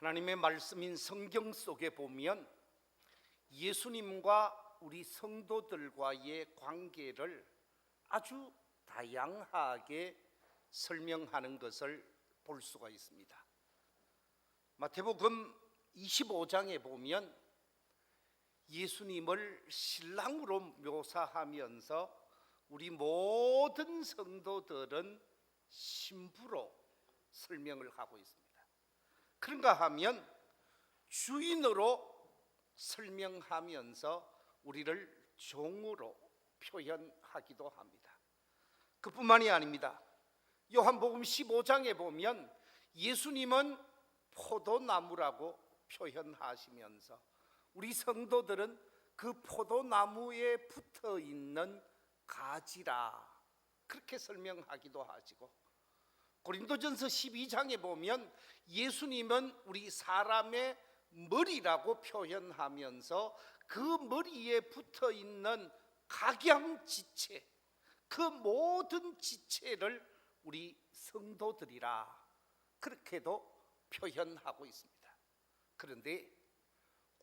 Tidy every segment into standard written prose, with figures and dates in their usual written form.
하나님의 말씀인 성경 속에 보면 예수님과 우리 성도들과의 관계를 아주 다양하게 설명하는 것을 볼 수가 있습니다. 마태복음 25장에 보면 예수님을 신랑으로 묘사하면서 우리 모든 성도들은 신부로 설명을 하고 있습니다. 그런가 하면 주인으로 설명하면서 우리를 종으로 표현하기도 합니다. 그뿐만이 아닙니다. 요한복음 15장에 보면 예수님은 포도나무라고 표현하시면서 우리 성도들은 그 포도나무에 붙어 있는 가지라 그렇게 설명하기도 하시고, 고린도전서 12장에 보면 예수님은 우리 사람의 머리라고 표현하면서 그 머리에 붙어 있는 각양지체, 그 모든 지체를 우리 성도들이라 그렇게도 표현하고 있습니다. 그런데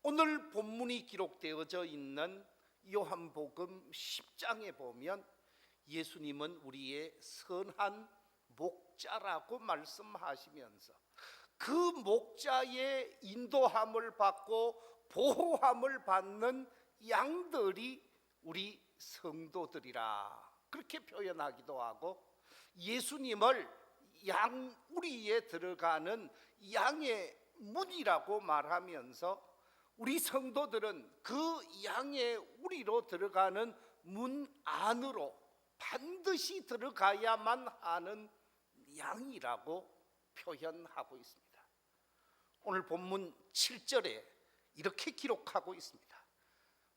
오늘 본문이 기록되어져 있는 요한복음 10장에 보면 예수님은 우리의 선한 목자라고 말씀하시면서 그 목자의 인도함을 받고 보호함을 받는 양들이 우리 성도들이라 그렇게 표현하기도 하고, 예수님을 양우리에 들어가는 양의 문이라고 말하면서 우리 성도들은 그 양의 우리로 들어가는 문 안으로 반드시 들어가야만 하는 양이라고 표현하고 있습니다. 오늘 본문 7절에 이렇게 기록하고 있습니다.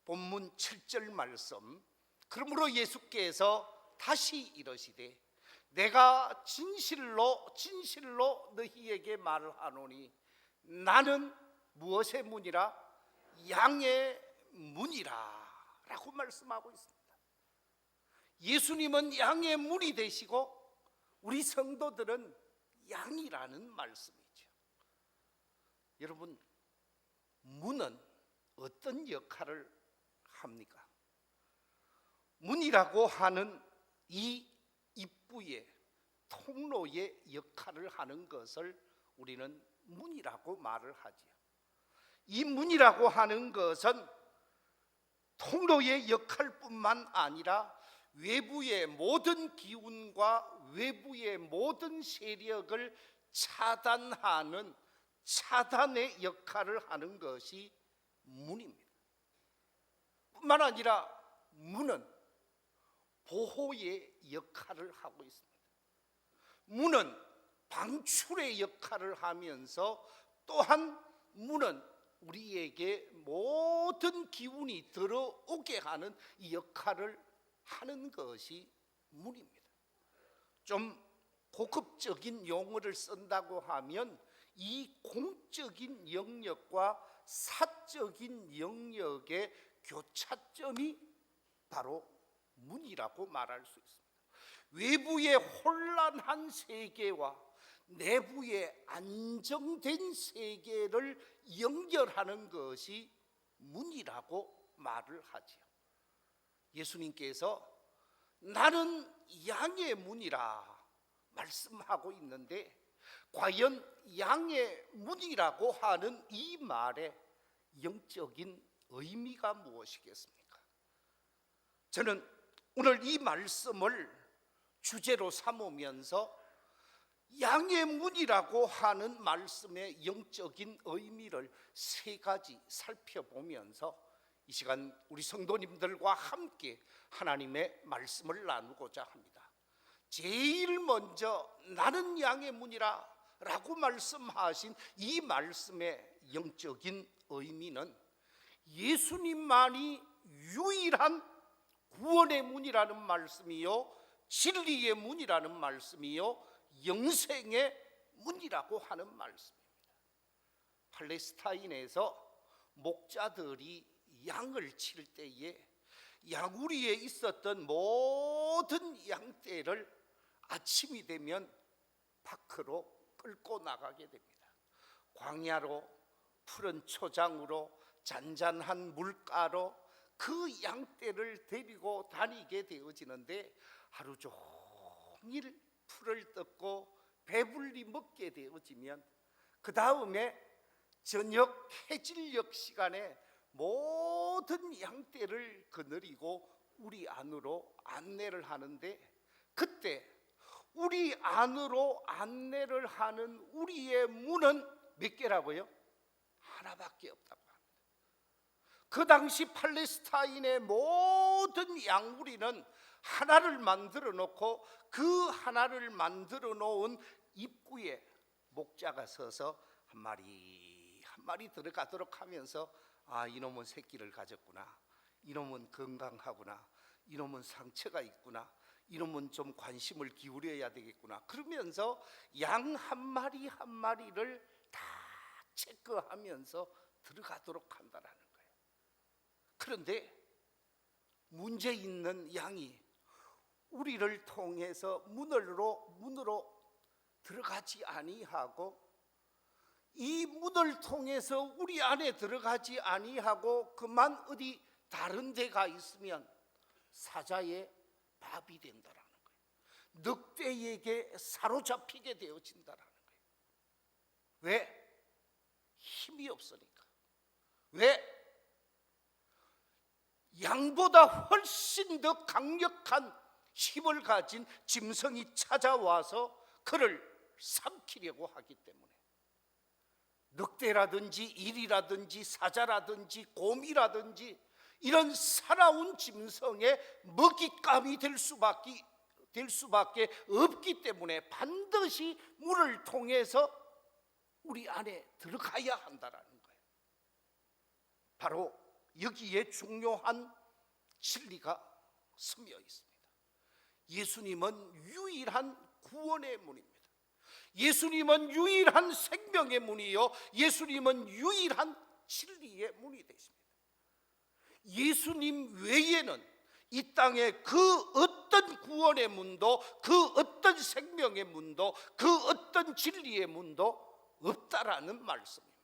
본문 7절 말씀, 그러므로 예수께서 다시 이르시되 내가 진실로 너희에게 말하노니 나는 무엇의 문이라? 양의 문이라 라고 말씀하고 있습니다. 예수님은 양의 문이 되시고 우리 성도들은 양이라는 말씀이죠. 여러분, 문은 어떤 역할을 합니까? 문이라고 하는 이 입구의 통로의 역할을 하는 것을 우리는 문이라고 말을 하지요. 이 문이라고 하는 것은 통로의 역할뿐만 아니라 외부의 모든 기운과 외부의 모든 세력을 차단하는 차단의 역할을 하는 것이 문입니다. 뿐만 아니라 문은 보호의 역할을 하고 있습니다. 문은 방출의 역할을 하면서 또한 문은 우리에게 모든 기운이 들어오게 하는 이 역할을 하는 것이 문입니다. 좀 고급적인 용어를 쓴다고 하면 이 공적인 영역과 사적인 영역의 교차점이 바로 문이라고 말할 수 있습니다. 외부의 혼란한 세계와 내부의 안정된 세계를 연결하는 것이 문이라고 말을 하지요. 예수님께서 나는 양의 문이라 말씀하고 있는데, 과연 양의 문이라고 하는 이 말의 영적인 의미가 무엇이겠습니까? 저는 오늘 이 말씀을 주제로 삼으면서 양의 문이라고 하는 말씀의 영적인 의미를 세 가지 살펴보면서 이 시간 우리 성도님들과 함께 하나님의 말씀을 나누고자 합니다. 제일 먼저 나는 양의 문이라 라고 말씀하신 이 말씀의 영적인 의미는 예수님만이 유일한 구원의 문이라는 말씀이요, 진리의 문이라는 말씀이요, 영생의 문이라고 하는 말씀입니다. 팔레스타인에서 목자들이 양을 칠 때에 양우리에 있었던 모든 양떼를 아침이 되면 밖으로 끌고 나가게 됩니다. 광야로, 푸른 초장으로, 잔잔한 물가로 그 양떼를 데리고 다니게 되어지는데, 하루 종일 풀을 뜯고 배불리 먹게 되어지면 그 다음에 저녁 해질녘 시간에 모든 양떼를 거느리고 우리 안으로 안내를 하는데, 그때 우리 안으로 안내를 하는 우리의 문은 몇 개라고요? 하나밖에 없다고 합니다. 그 당시 팔레스타인의 모든 양우리는 하나를 만들어 놓고 그 하나를 만들어 놓은 입구에 목자가 서서 한 마리 한 마리 들어가도록 하면서, 아, 이놈은 새끼를 가졌구나, 이놈은 건강하구나, 이놈은 상처가 있구나, 이놈은 좀 관심을 기울여야 되겠구나, 그러면서 양 한 마리 한 마리를 다 체크하면서 들어가도록 한다라는 거예요. 그런데 문제 있는 양이 우리를 통해서 문으로 들어가지 아니하고, 이 문을 통해서 우리 안에 들어가지 아니하고 그만 어디 다른 데가 있으면 사자의 밥이 된다라는 거예요. 늑대에게 사로잡히게 되어진다라는 거예요. 왜? 힘이 없으니까. 왜? 양보다 훨씬 더 강력한 힘을 가진 짐승이 찾아와서 그를 삼키려고 하기 때문에, 늑대라든지 일이라든지 사자라든지 곰이라든지 이런 살아온 짐승의 먹잇감이 될 수밖에 없기 때문에 반드시 문을 통해서 우리 안에 들어가야 한다라는 거예요. 바로 여기에 중요한 진리가 스며 있습니다. 예수님은 유일한 구원의 문입니다. 예수님은 유일한 생명의 문이요, 예수님은 유일한 진리의 문이 되십니다. 예수님 외에는 이 땅에 그 어떤 구원의 문도, 그 어떤 생명의 문도, 그 어떤 진리의 문도 없다라는 말씀입니다.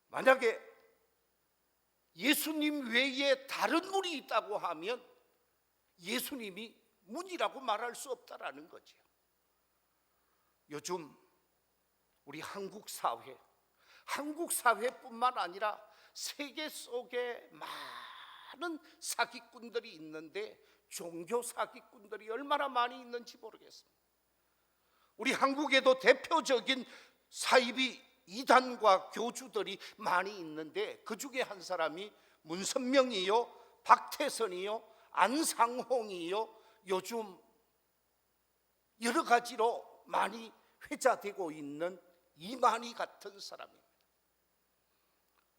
만약에 예수님 외에 다른 문이 있다고 하면 예수님이 문이라고 말할 수 없다라는 거죠. 요즘 우리 한국 사회뿐만 아니라 세계 속에 많은 사기꾼들이 있는데, 종교 사기꾼들이 얼마나 많이 있는지 모르겠습니다. 우리 한국에도 대표적인 사이비 이단과 교주들이 많이 있는데, 그 중에 한 사람이 문선명이요, 박태선이요, 안상홍이요, 요즘 여러 가지로 많이 회자되고 있는 이만희 같은 사람입니다.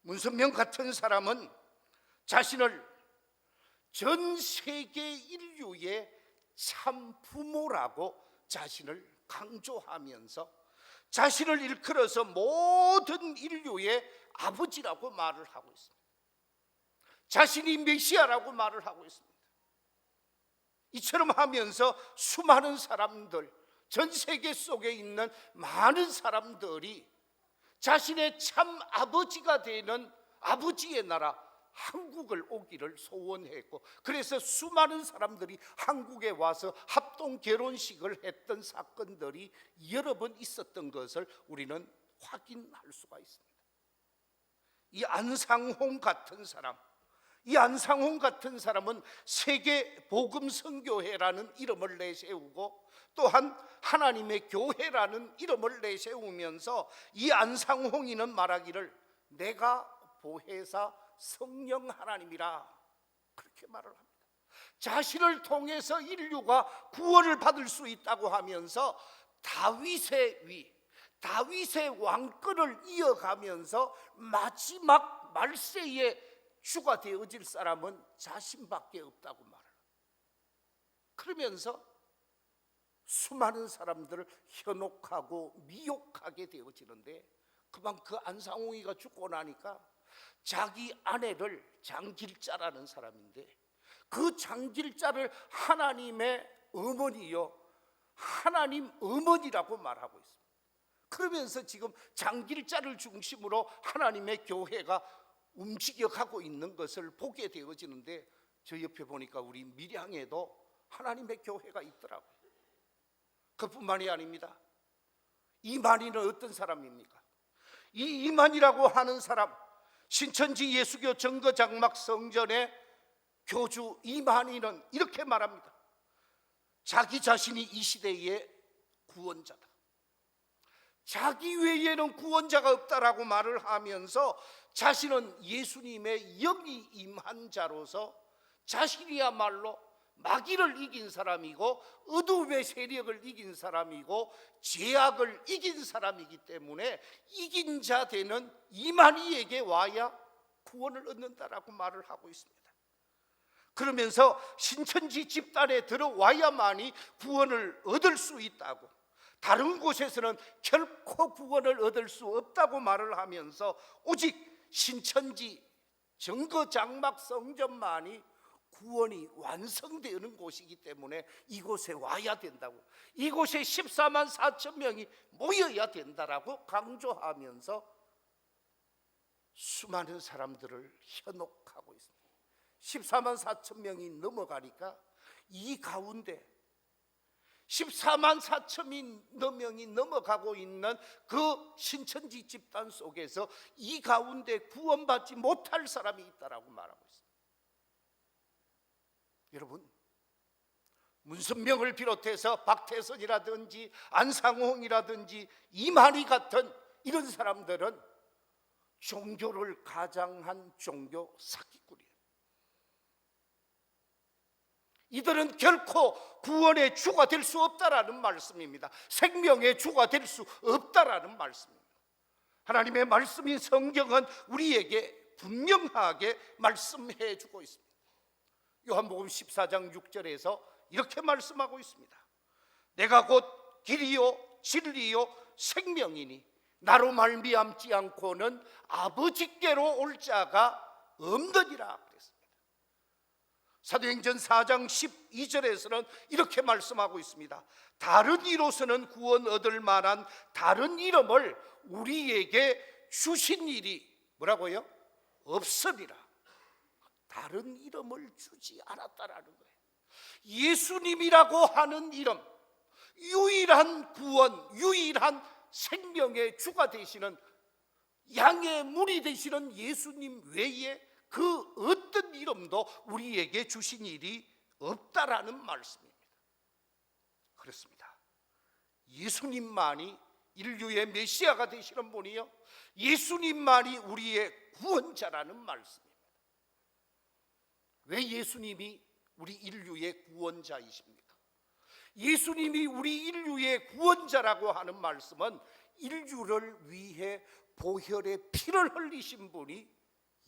문선명 같은 사람은 자신을 전 세계 인류의 참 부모라고 자신을 강조하면서 자신을 일컬어서 모든 인류의 아버지라고 말을 하고 있습니다. 자신이 메시아라고 말을 하고 있습니다. 이처럼 하면서 수많은 사람들, 전 세계 속에 있는 많은 사람들이 자신의 참 아버지가 되는 아버지의 나라 한국을 오기를 소원했고, 그래서 수많은 사람들이 한국에 와서 합동 결혼식을 했던 사건들이 여러 번 있었던 것을 우리는 확인할 수가 있습니다. 이 안상홍 같은 사람은 세계 복음 선교회라는 이름을 내세우고, 또한 하나님의 교회라는 이름을 내세우면서 이 안상홍이는 말하기를 내가 보혜사 성령 하나님이라, 그렇게 말을 합니다. 자신을 통해서 인류가 구원을 받을 수 있다고 하면서 다윗의 왕권을 이어가면서 마지막 말세에 주가 되어질 사람은 자신밖에 없다고 말을 합니다. 그러면서 수많은 사람들을 현혹하고 미혹하게 되어지는데, 그만 그 안상홍이가 죽고 나니까 자기 아내를 장길자라는 사람인데, 그 장길자를 하나님의 어머니요, 하나님 어머니라고 말하고 있습니다. 그러면서 지금 장길자를 중심으로 하나님의 교회가 움직여가고 있는 것을 보게 되어지는데, 저 옆에 보니까 우리 밀양에도 하나님의 교회가 있더라고요. 그뿐만이 아닙니다. 이만희는 어떤 사람입니까? 이 이만희라고 하는 사람, 신천지 예수교 정거장막 성전의 교주 이만희는 이렇게 말합니다. 자기 자신이 이 시대의 구원자다. 자기 외에는 구원자가 없다라고 말을 하면서 자신은 예수님의 영이 임한 자로서 자신이야말로 마귀를 이긴 사람이고 어둠의 세력을 이긴 사람이고 죄악을 이긴 사람이기 때문에 이긴 자 되는 이만희에게 와야 구원을 얻는다라고 말을 하고 있습니다. 그러면서 신천지 집단에 들어와야만이 구원을 얻을 수 있다고, 다른 곳에서는 결코 구원을 얻을 수 없다고 말을 하면서 오직 신천지 정거장막 성전만이 구원이 완성되는 곳이기 때문에 이곳에 와야 된다고, 이곳에 14만 4천 명이 모여야 된다라고 강조하면서 수많은 사람들을 현혹하고 있습니다. 14만 4천 명이 넘어가니까 이 가운데 14만 4천 명이 넘어가고 있는 그 신천지 집단 속에서 이 가운데 구원받지 못할 사람이 있다라고 말하고 있습니다. 여러분, 문선명을 비롯해서 박태선이라든지 안상홍이라든지 이만희 같은 이런 사람들은 종교를 가장한 종교 사기꾼이에요. 이들은 결코 구원의 주가 될 수 없다라는 말씀입니다. 생명의 주가 될 수 없다라는 말씀입니다. 하나님의 말씀인 성경은 우리에게 분명하게 말씀해 주고 있습니다. 요한복음 14장 6절에서 이렇게 말씀하고 있습니다. 내가 곧 길이요 진리요 생명이니 나로 말미암지 않고는 아버지께로 올 자가 없느니라 그랬습니다. 사도행전 4장 12절에서는 이렇게 말씀하고 있습니다. 다른 이로서는 구원 얻을 만한 다른 이름을 우리에게 주신 일이 뭐라고요? 없으리라. 다른 이름을 주지 않았다라는 거예요. 예수님이라고 하는 이름, 유일한 구원, 유일한 생명의 주가 되시는, 양의 문이 되시는 예수님 외에 그 어떤 이름도 우리에게 주신 일이 없다라는 말씀입니다. 그렇습니다. 예수님만이 인류의 메시아가 되시는 분이요, 예수님만이 우리의 구원자라는 말씀입니다. 왜 예수님이 우리 인류의 구원자이십니까? 예수님이 우리 인류의 구원자라고 하는 말씀은 인류를 위해 보혈의 피를 흘리신 분이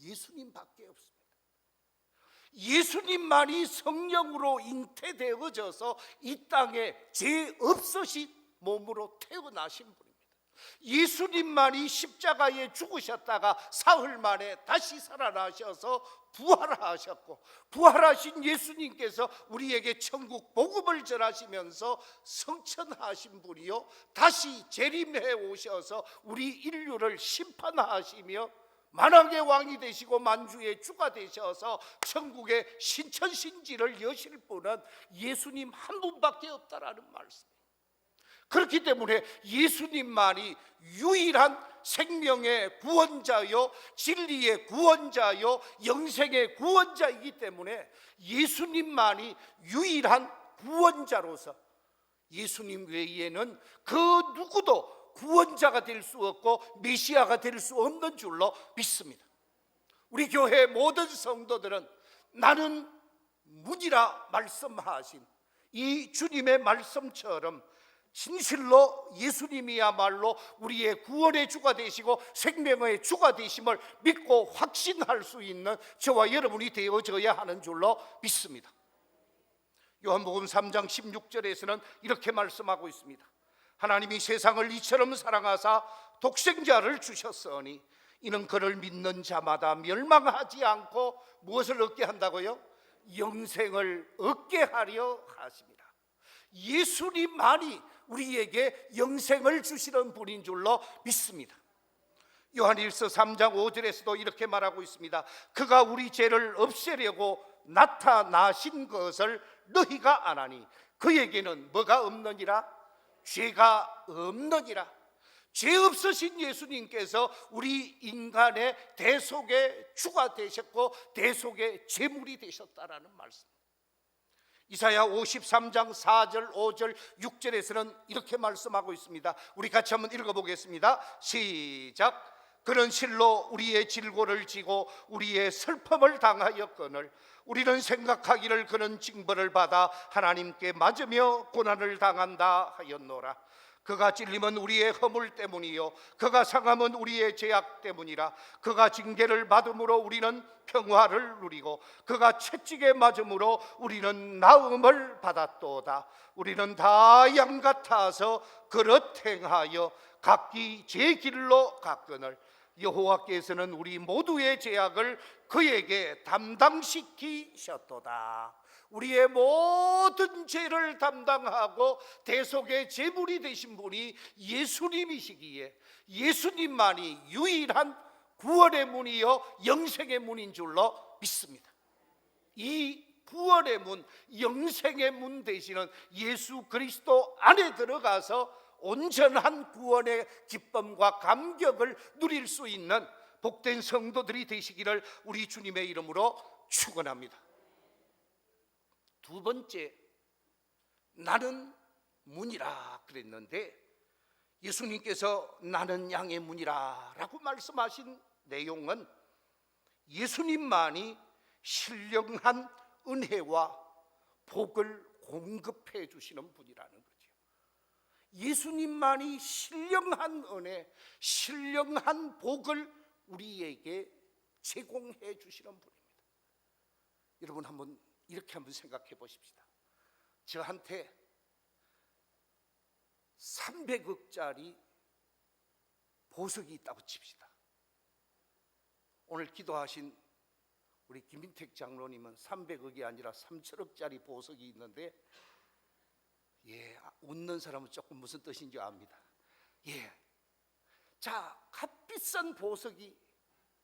예수님밖에 없습니다. 예수님만이 성령으로 잉태되어져서 이 땅에 죄 없으신 몸으로 태어나신 분입니다. 예수님만이 십자가에 죽으셨다가 사흘 만에 다시 살아나셔서 부활하셨고, 부활하신 예수님께서 우리에게 천국 복음을 전하시면서 성천하신 분이요, 다시 재림해 오셔서 우리 인류를 심판하시며 만왕의 왕이 되시고 만주의 주가 되셔서 천국의 신천신지를 여실 분은 예수님 한 분밖에 없다라는 말씀. 그렇기 때문에 예수님만이 유일한 생명의 구원자요, 진리의 구원자요, 영생의 구원자이기 때문에 예수님만이 유일한 구원자로서 예수님 외에는 그 누구도 구원자가 될 수 없고 메시아가 될 수 없는 줄로 믿습니다. 우리 교회 모든 성도들은 나는 문이라 말씀하신 이 주님의 말씀처럼 진실로 예수님이야말로 우리의 구원의 주가 되시고 생명의 주가 되심을 믿고 확신할 수 있는 저와 여러분이 되어져야 하는 줄로 믿습니다. 요한복음 3장 16절에서는 이렇게 말씀하고 있습니다. 하나님이 세상을 이처럼 사랑하사 독생자를 주셨으니 이는 그를 믿는 자마다 멸망하지 않고 무엇을 얻게 한다고요? 영생을 얻게 하려 하십니다. 예수님만이 우리에게 영생을 주시는 분인 줄로 믿습니다. 요한일서 3장 5절에서도 이렇게 말하고 있습니다. 그가 우리 죄를 없애려고 나타나신 것을 너희가 아나니 그에게는 뭐가 없느니라? 죄가 없느니라. 죄 없으신 예수님께서 우리 인간의 대속의 주가 되셨고 대속의 제물이 되셨다라는 말씀. 이사야 53장 4절 5절 6절에서는 이렇게 말씀하고 있습니다. 우리 같이 한번 읽어보겠습니다. 시작. 그는 실로 우리의 질고를 지고 우리의 슬픔을 당하였거늘 우리는 생각하기를 그는 징벌을 받아 하나님께 맞으며 고난을 당한다 하였노라. 그가 찔림은 우리의 허물 때문이요 그가 상함은 우리의 죄악 때문이라. 그가 징계를 받음으로 우리는 평화를 누리고 그가 채찍에 맞음으로 우리는 나음을 받았도다. 우리는 다 양 같아서 그릇 행하여 각기 제 길로 갔거늘 여호와께서는 우리 모두의 죄악을 그에게 담당시키셨도다. 우리의 모든 죄를 담당하고 대속의 제물이 되신 분이 예수님이시기에 예수님만이 유일한 구원의 문이요 영생의 문인 줄로 믿습니다. 이 구원의 문, 영생의 문 되시는 예수 그리스도 안에 들어가서 온전한 구원의 기쁨과 감격을 누릴 수 있는 복된 성도들이 되시기를 우리 주님의 이름으로 축원합니다. 두 번째, 나는 문이라 그랬는데 예수님께서 나는 양의 문이라 라고 말씀하신 내용은 예수님만이 신령한 은혜와 복을 공급해 주시는 분이라는 거죠. 예수님만이 신령한 은혜, 신령한 복을 우리에게 제공해 주시는 분입니다. 여러분 이렇게 한번 생각해 보십시다. 저한테 300억짜리 보석이 있다고 칩시다. 오늘 기도하신 우리 김인택 장로님은 300억이 아니라 3천억짜리 보석이 있는데 웃는 사람은 조금 무슨 뜻인지 압니다. 자, 값비싼 보석이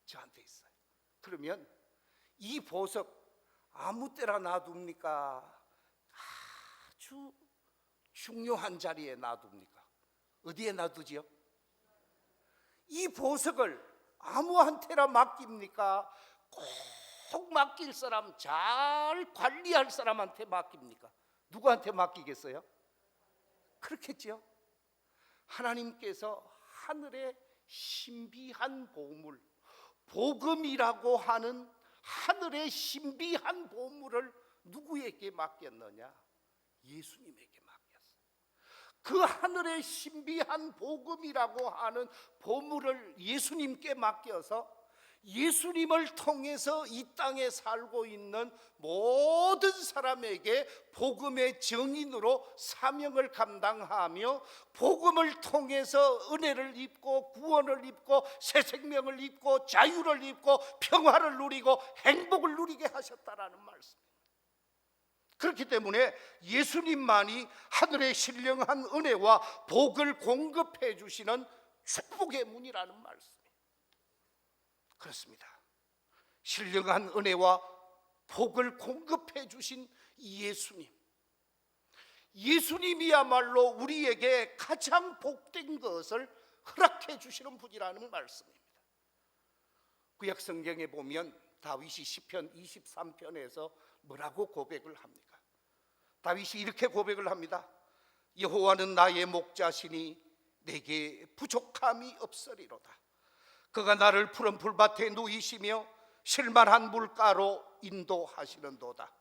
저한테 있어요. 그러면 이 보석 아무 때나 놔둡니까? 아주 중요한 자리에 놔둡니까? 어디에 놔두지요? 이 보석을 아무한테나 맡깁니까? 꼭 맡길 사람, 잘 관리할 사람한테 맡깁니까? 누구한테 맡기겠어요? 그렇겠죠. 하나님께서 하늘의 신비한 보물, 복음이라고 하는 하늘의 신비한 보물을 누구에게 맡겼느냐? 예수님에게 맡겼어요. 그 하늘의 신비한 복음이라고 하는 보물을 예수님께 맡겨서 예수님을 통해서 이 땅에 살고 있는 모든 사람에게 복음의 증인으로 사명을 감당하며 복음을 통해서 은혜를 입고 구원을 입고 새 생명을 입고 자유를 입고 평화를 누리고 행복을 누리게 하셨다라는 말씀입니다. 그렇기 때문에 예수님만이 하늘의 신령한 은혜와 복을 공급해 주시는 축복의 문이라는 말씀. 그렇습니다. 신령한 은혜와 복을 공급해 주신 예수님, 예수님이야말로 우리에게 가장 복된 것을 허락해 주시는 분이라는 말씀입니다. 구약 성경에 보면 다윗이 시편 23편에서 뭐라고 고백을 합니까? 다윗이 이렇게 고백을 합니다. 여호와는 나의 목자시니 내게 부족함이 없으리로다. 그가 나를 푸른 풀밭에 누이시며 실만한 물가로 인도하시는도다.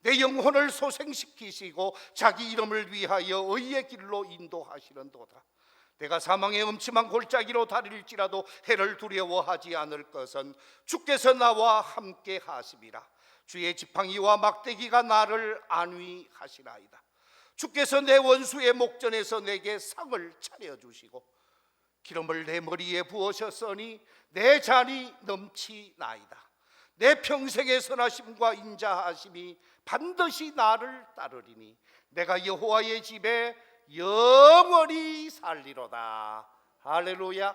내 영혼을 소생시키시고 자기 이름을 위하여 의의 길로 인도하시는도다. 내가 사망의 음침한 골짜기로 다닐지라도 해를 두려워하지 않을 것은 주께서 나와 함께 하심이라. 주의 지팡이와 막대기가 나를 안위하시나이다. 주께서 내 원수의 목전에서 내게 상을 차려주시고 기름을 내 머리에 부으셨으니 내 잔이 넘치나이다. 내 평생의 선하심과 인자하심이 반드시 나를 따르리니 내가 여호와의 집에 살리로다. 할렐루야.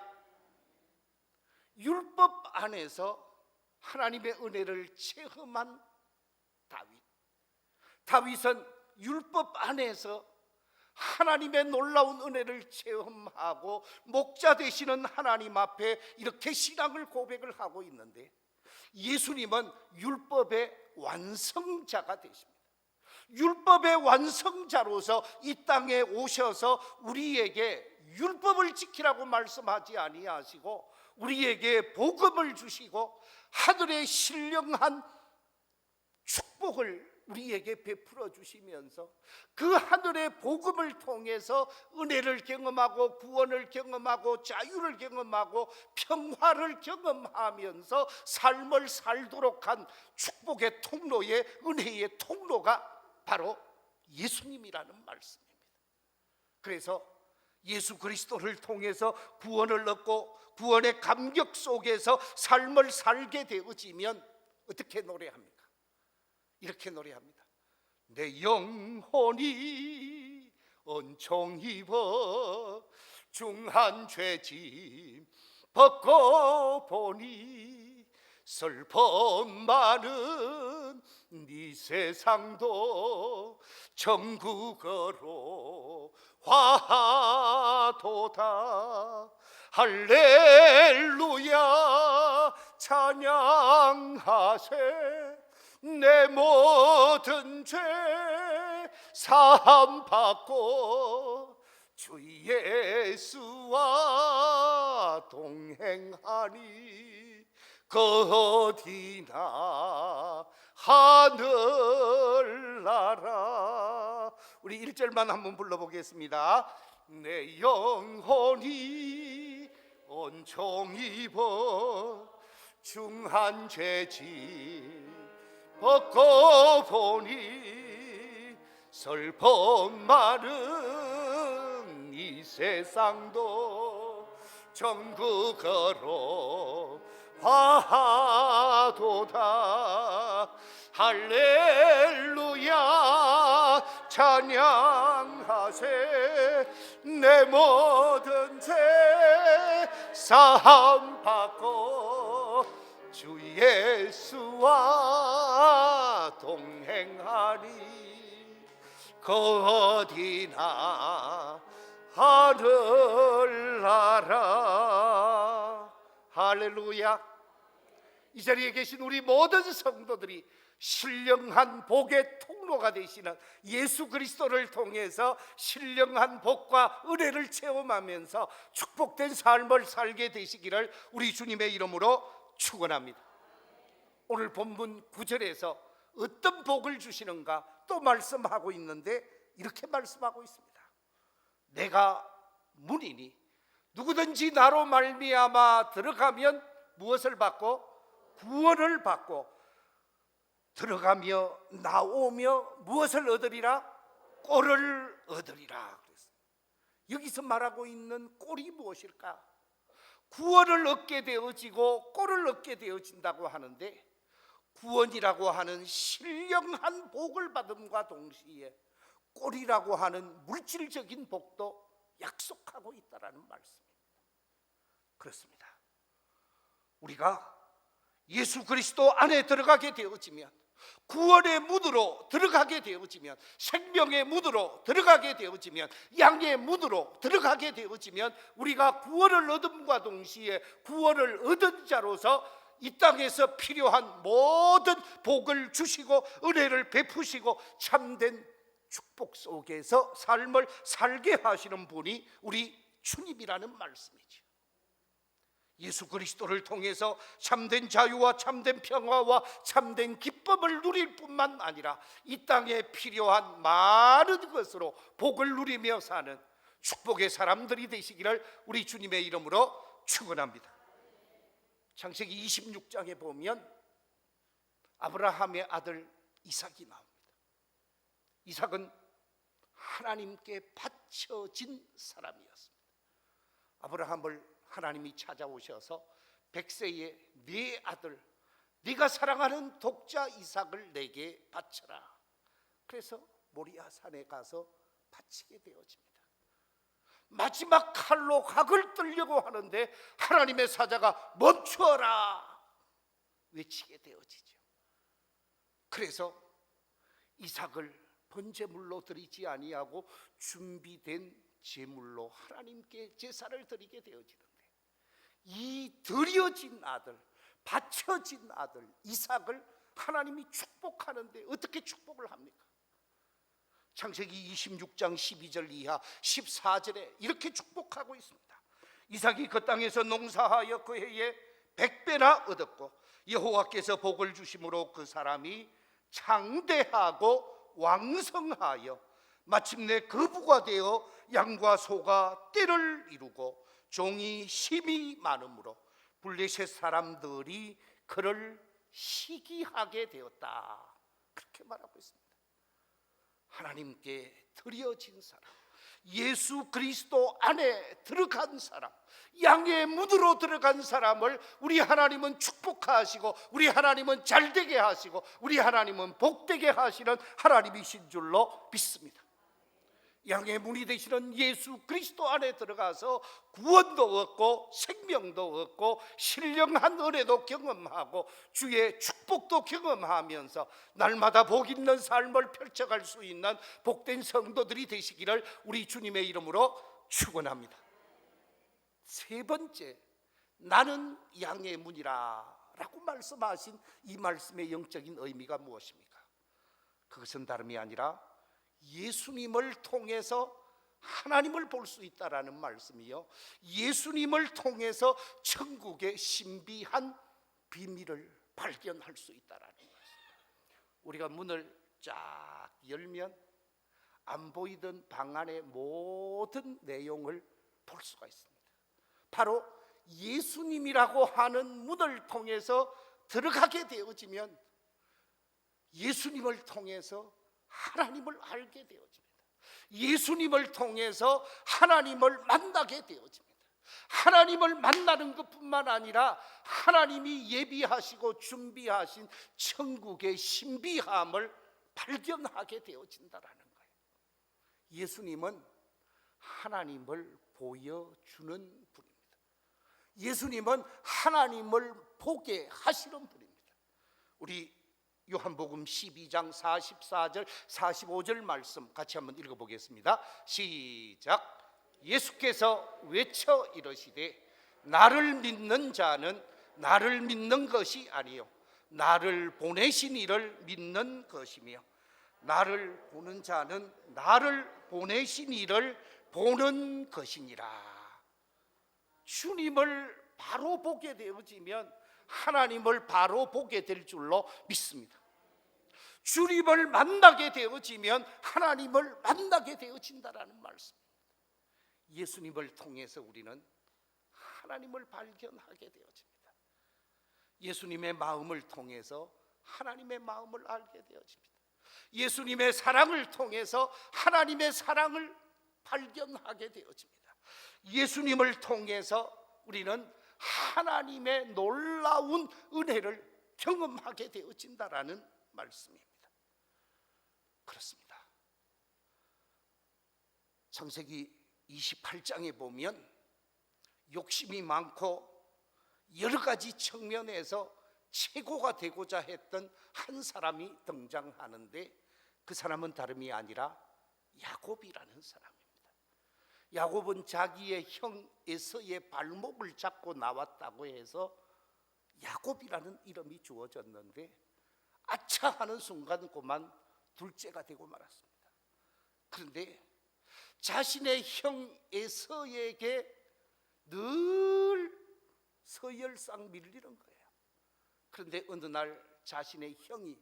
율법 안에서 하나님의 은혜를 체험한 다윗은 율법 안에서 하나님의 놀라운 은혜를 체험하고 목자 되시는 하나님 앞에 이렇게 신앙을 고백을 하고 있는데, 예수님은 율법의 완성자가 되십니다. 율법의 완성자로서 이 땅에 오셔서 우리에게 율법을 지키라고 말씀하지 아니하시고 우리에게 복음을 주시고 하늘의 신령한 축복을 우리에게 베풀어 주시면서 그 하늘의 복음을 통해서 은혜를 경험하고 구원을 경험하고 자유를 경험하고 평화를 경험하면서 삶을 살도록 한 축복의 통로의 은혜의 통로가 바로 예수님이라는 말씀입니다. 그래서 예수 그리스도를 통해서 구원을 얻고 구원의 감격 속에서 삶을 살게 되어지면 어떻게 노래합니까? 이렇게 노래합니다. 내 영혼이 은총 입어 중한 죄짐 벗고 보니 슬픔 많은 네 세상도 천국으로 화도다. 할렐루야 찬양하세. 내 모든 죄 사함 받고 주 예수와 동행하니 어디나 하늘나라. 우리 1절만 한번 불러보겠습니다. 내 영혼이 은총 입어 중한 죄짐 벗고 보니 슬픔 많은 이 세상도 천국으로 화도다. 할렐루야 찬양하세. 내 모든 죄 사함 받고 주 예수와 동행하니 어디나 하늘나라. 할렐루야. 이 자리에 계신 우리 모든 성도들이 신령한 복의 통로가 되시는 예수 그리스도를 통해서 신령한 복과 은혜를 체험하면서 축복된 삶을 살게 되시기를 우리 주님의 이름으로 축원합니다. 오늘 본문 9절에서 어떤 복을 주시는가 또 말씀하고 있는데 이렇게 말씀하고 있습니다. 내가 문이니 누구든지 나로 말미암아 들어가면 무엇을 받고? 구원을 받고 들어가며 나오며 무엇을 얻으리라? 꼴을 얻으리라. 여기서 말하고 있는 꼴이 무엇일까? 구원을 얻게 되어지고 꼴을 얻게 되어진다고 하는데, 구원이라고 하는 신령한 복을 받음과 동시에 꼴이라고 하는 물질적인 복도 약속하고 있다라는 말씀입니다. 그렇습니다. 우리가 예수 그리스도 안에 들어가게 되어지면, 구원의 문으로 들어가게 되어지면, 생명의 문으로 들어가게 되어지면, 양의 문으로 들어가게 되어지면 우리가 구원을 얻음과 동시에 구원을 얻은 자로서 이 땅에서 필요한 모든 복을 주시고 은혜를 베푸시고 참된 축복 속에서 삶을 살게 하시는 분이 우리 주님이라는 말씀이죠. 예수 그리스도를 통해서 참된 자유와 참된 평화와 참된 기쁨을 누릴 뿐만 아니라 이 땅에 필요한 많은 것으로 복을 누리며 사는 축복의 사람들이 되시기를 우리 주님의 이름으로 축원합니다. 창세기 26장에 보면 아브라함의 아들 이삭이 나옵니다. 이삭은 하나님께 바쳐진 사람이었습니다. 아브라함을 하나님이 찾아오셔서 100세의 네 아들, 네가 사랑하는 독자 이삭을 내게 바쳐라. 그래서 모리아 산에 가서 바치게 되어집니다. 마지막 칼로 각을 떨려고 하는데 하나님의 사자가 멈추어라 외치게 되어지죠. 그래서 이삭을 번제물로 드리지 아니하고 준비된 제물로 하나님께 제사를 드리게 되어지는데, 이 드려진 아들, 바쳐진 아들 이삭을 하나님이 축복하는데 어떻게 축복을 합니까? 창세기 26장 12절 이하 14절에 이렇게 축복하고 있습니다. 이삭이 그 땅에서 농사하여 그 해에 100배나 얻었고 여호와께서 복을 주심으로 그 사람이 장대하고 왕성하여 마침내 거부가 되어 양과 소가 떼를 이루고 종이 힘이 많으므로 블레셋 사람들이 그를 시기하게 되었다. 그렇게 말하고 있습니다. 하나님께 드려진 사람, 예수 그리스도 안에 들어간 사람, 양의 문으로 들어간 사람을 우리 하나님은 축복하시고 우리 하나님은 잘되게 하시고 우리 하나님은 복되게 하시는 하나님이신 줄로 믿습니다. 양의 문이 되시는 예수 그리스도 안에 들어가서 구원도 얻고 생명도 얻고 신령한 은혜도 경험하고 주의 축복도 경험하면서 날마다 복 있는 삶을 펼쳐갈 수 있는 복된 성도들이 되시기를 우리 주님의 이름으로 축원합니다. 세 번째, 나는 양의 문이라 라고 말씀하신 이 말씀의 영적인 의미가 무엇입니까? 그것은 다름이 아니라 예수님을 통해서 하나님을 볼 수 있다라는 말씀이요, 예수님을 통해서 천국의 신비한 비밀을 발견할 수 있다라는 말씀. 우리가 문을 쫙 열면 안 보이던 방 안의 모든 내용을 볼 수가 있습니다. 바로 예수님이라고 하는 문을 통해서 들어가게 되어지면 예수님을 통해서 하나님을 알게 되어집니다. 예수님을 통해서 하나님을 만나게 되어집니다. 하나님을 만나는 것뿐만 아니라 하나님이 예비하시고 준비하신 천국의 신비함을 발견하게 되어진다라는 거예요. 예수님은 하나님을 보여주는 분입니다. 예수님은 하나님을 보게 하시는 분입니다. 우리 요한복음 12장 44절 45절 말씀 같이 한번 읽어보겠습니다. 시작. 예수께서 외쳐 이르시되 나를 믿는 자는 나를 믿는 것이 아니요 나를 보내신 이를 믿는 것이며 나를 보는 자는 나를 보내신 이를 보는 것이니라. 주님을 바로 보게 되어지면 하나님을 바로 보게 될 줄로 믿습니다. 주님을 만나게 되어지면 하나님을 만나게 되어진다라는 말씀입니다. 예수님을 통해서 우리는 하나님을 발견하게 되어집니다. 예수님의 마음을 통해서 하나님의 마음을 알게 되어집니다. 예수님의 사랑을 통해서 하나님의 사랑을 발견하게 되어집니다. 예수님을 통해서 우리는 하나님의 놀라운 은혜를 경험하게 되어진다라는 말씀입니다. 그렇습니다. 창세기 28장에 보면 욕심이 많고 여러 가지 측면에서 최고가 되고자 했던 한 사람이 등장하는데 그 사람은 다름이 아니라 야곱이라는 사람입니다. 야곱은 자기의 형 에서의 발목을 잡고 나왔다고 해서 야곱이라는 이름이 주어졌는데 아차 하는 순간 그만 둘째가 되고 말았습니다. 그런데 자신의 형 에서에게 늘 서열상 밀리는 거예요. 그런데 어느 날 자신의 형이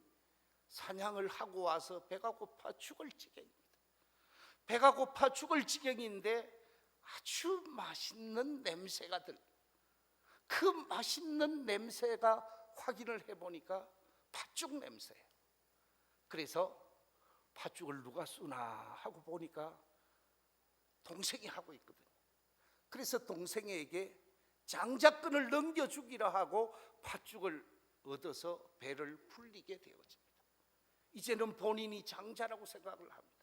사냥을 하고 와서 배가 고파 죽을 지경입니다. 배가 고파 죽을 지경인데 아주 맛있는 냄새가 그 맛있는 냄새가 확인을 해보니까 팥죽 냄새예요. 그래서 팥죽을 누가 쓰나 하고 보니까 동생이 하고 있거든요. 그래서 동생에게 장자권을 넘겨주기라 하고 팥죽을 얻어서 배를 불리게 되어집니다. 이제는 본인이 장자라고 생각을 합니다.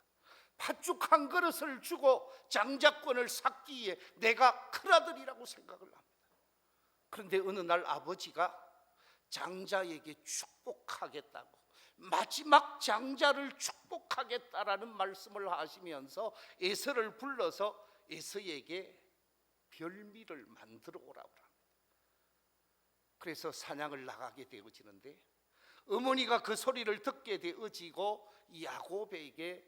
팥죽 한 그릇을 주고 장자권을 샀기에 내가 큰아들이라고 생각을 합니다. 그런데 어느 날 아버지가 장자에게 축복하겠다고, 마지막 장자를 축복하겠다라는 말씀을 하시면서 에서를 불러서 에서에게 별미를 만들어 오라고 합니다. 그래서 사냥을 나가게 되어지는데 어머니가 그 소리를 듣게 되어지고 야곱에게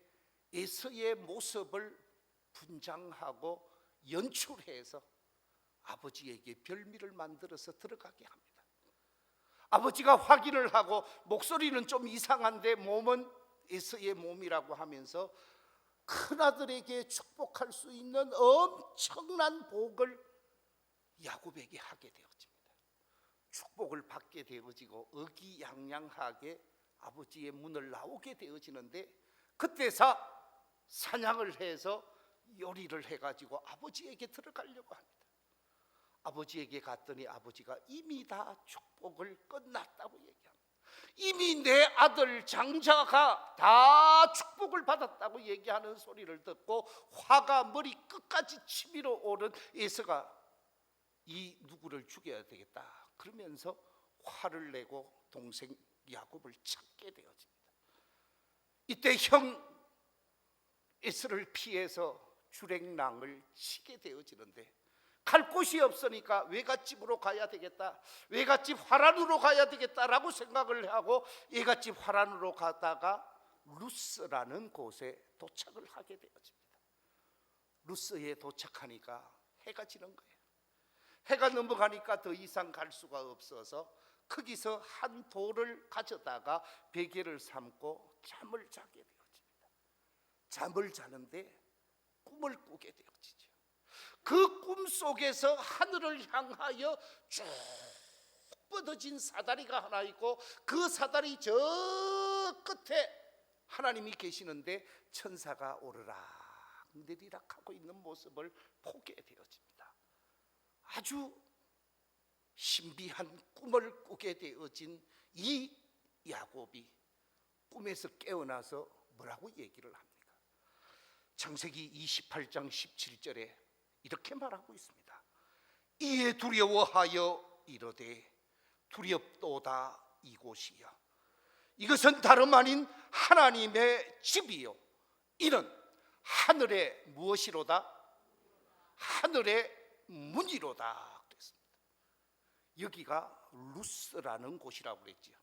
에서의 모습을 분장하고 연출해서 아버지에게 별미를 만들어서 들어가게 합니다. 아버지가 확인을 하고 목소리는 좀 이상한데 몸은 에서의 몸이라고 하면서 큰아들에게 축복할 수 있는 엄청난 복을 야곱에게 하게 되어집니다. 축복을 받게 되어지고 의기양양하게 아버지의 문을 나오게 되어지는데 그때서 사냥을 해서 요리를 해가지고 아버지에게 들어가려고 합니다. 아버지에게 갔더니 아버지가 이미 다 축복을 끝났다고 얘기합니다. 이미 내 아들 장자가 다 축복을 받았다고 얘기하는 소리를 듣고 화가 머리 끝까지 치밀어 오른 에서가 이 누구를 죽여야 되겠다 그러면서 화를 내고 동생 야곱을 찾게 되어집니다. 이때 형 에서를 피해서 주랭랑을 치게 되어지는데 갈 곳이 없으니까 외갓집으로 가야 되겠다, 외갓집 화란으로 가야 되겠다라고 생각을 하고 외갓집 화란으로 가다가 루스라는 곳에 도착을 하게 되어집니다. 루스에 도착하니까 해가 지는 거예요. 해가 넘어가니까 더 이상 갈 수가 없어서 거기서 한 돌을 가져다가 베개를 삼고 잠을 자게 되어집니다. 잠을 자는데 꿈을 꾸게 되어지죠. 그 꿈 속에서 하늘을 향하여 쭉 뻗어진 사다리가 하나 있고 그 사다리 저 끝에 하나님이 계시는데 천사가 오르락 내리락 하고 있는 모습을 보게 되어집니다. 아주 신비한 꿈을 꾸게 되어진 이 야곱이 꿈에서 깨어나서 뭐라고 얘기를 합니까? 창세기 28장 17절에 이렇게 말하고 있습니다. 이에 두려워하여 이르되 두렵도다 이곳이여 이것은 다름 아닌 하나님의 집이요 이는 하늘의 무엇이로다? 하늘의 문이로다 그랬습니다. 여기가 루스라는 곳이라고 그랬지요.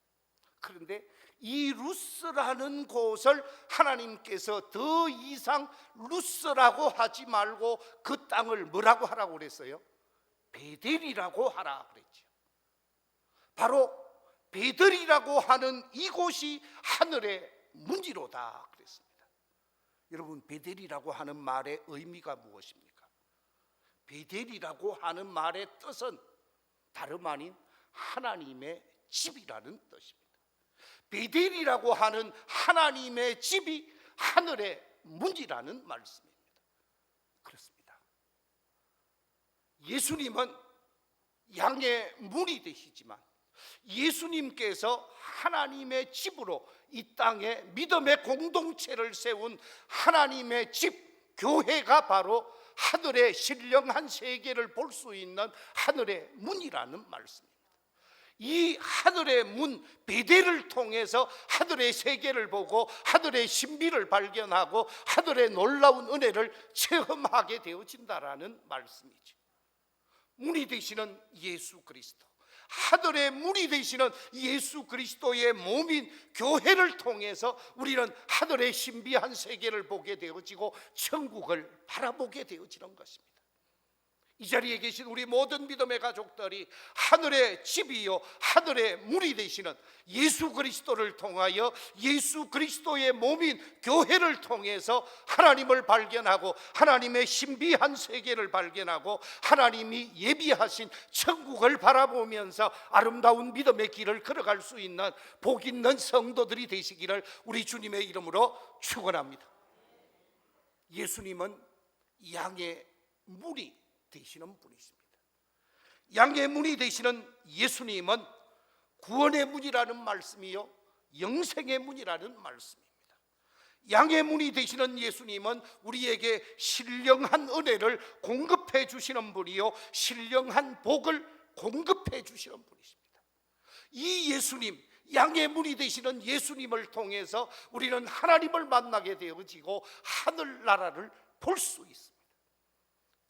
그런데 이 루스라는 곳을 하나님께서 더 이상 루스라고 하지 말고 그 땅을 뭐라고 하라고 그랬어요? 베델이라고 하라 그랬죠. 바로 베델이라고 하는 이곳이 하늘의 문이로다 그랬습니다. 여러분, 베델이라고 하는 말의 의미가 무엇입니까? 베델이라고 하는 말의 뜻은 다름 아닌 하나님의 집이라는 뜻입니다. 베델이라고 하는 하나님의 집이 하늘의 문이라는 말씀입니다. 그렇습니다. 예수님은 양의 문이 되시지만 예수님께서 하나님의 집으로 이 땅에 믿음의 공동체를 세운 하나님의 집, 교회가 바로 하늘의 신령한 세계를 볼 수 있는 하늘의 문이라는 말씀입니다. 이 하늘의 문 베델을 통해서 하늘의 세계를 보고 하늘의 신비를 발견하고 하늘의 놀라운 은혜를 체험하게 되어진다라는 말씀이죠. 문이 되시는 예수 그리스도, 하늘의 문이 되시는 예수 그리스도의 몸인 교회를 통해서 우리는 하늘의 신비한 세계를 보게 되어지고 천국을 바라보게 되어지는 것입니다. 이 자리에 계신 우리 모든 믿음의 가족들이 하늘의 집이요 하늘의 문이 되시는 예수 그리스도를 통하여 예수 그리스도의 몸인 교회를 통해서 하나님을 발견하고 하나님의 신비한 세계를 발견하고 하나님이 예비하신 천국을 바라보면서 아름다운 믿음의 길을 걸어갈 수 있는 복 있는 성도들이 되시기를 우리 주님의 이름으로 축원합니다. 예수님은 양의 문이 되시는 분이십니다. 양의 문이 되시는 예수님은 구원의 문이라는 말씀이요 영생의 문이라는 말씀입니다. 양의 문이 되시는 예수님은 우리에게 신령한 은혜를 공급해 주시는 분이요, 신령한 복을 공급해 주시는 분이십니다. 이 예수님, 양의 문이 되시는 예수님을 통해서 우리는 하나님을 만나게 되어지고 하늘나라를 볼 수 있습니다.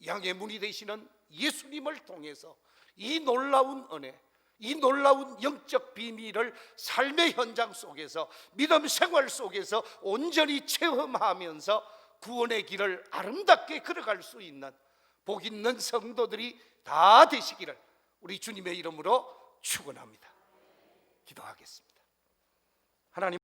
양의 문이 되시는 예수님을 통해서 이 놀라운 은혜, 이 놀라운 영적 비밀을 삶의 현장 속에서, 믿음 생활 속에서 온전히 체험하면서 구원의 길을 아름답게 걸어갈 수 있는 복 있는 성도들이 다 되시기를 우리 주님의 이름으로 축원합니다. 기도하겠습니다. 하나님,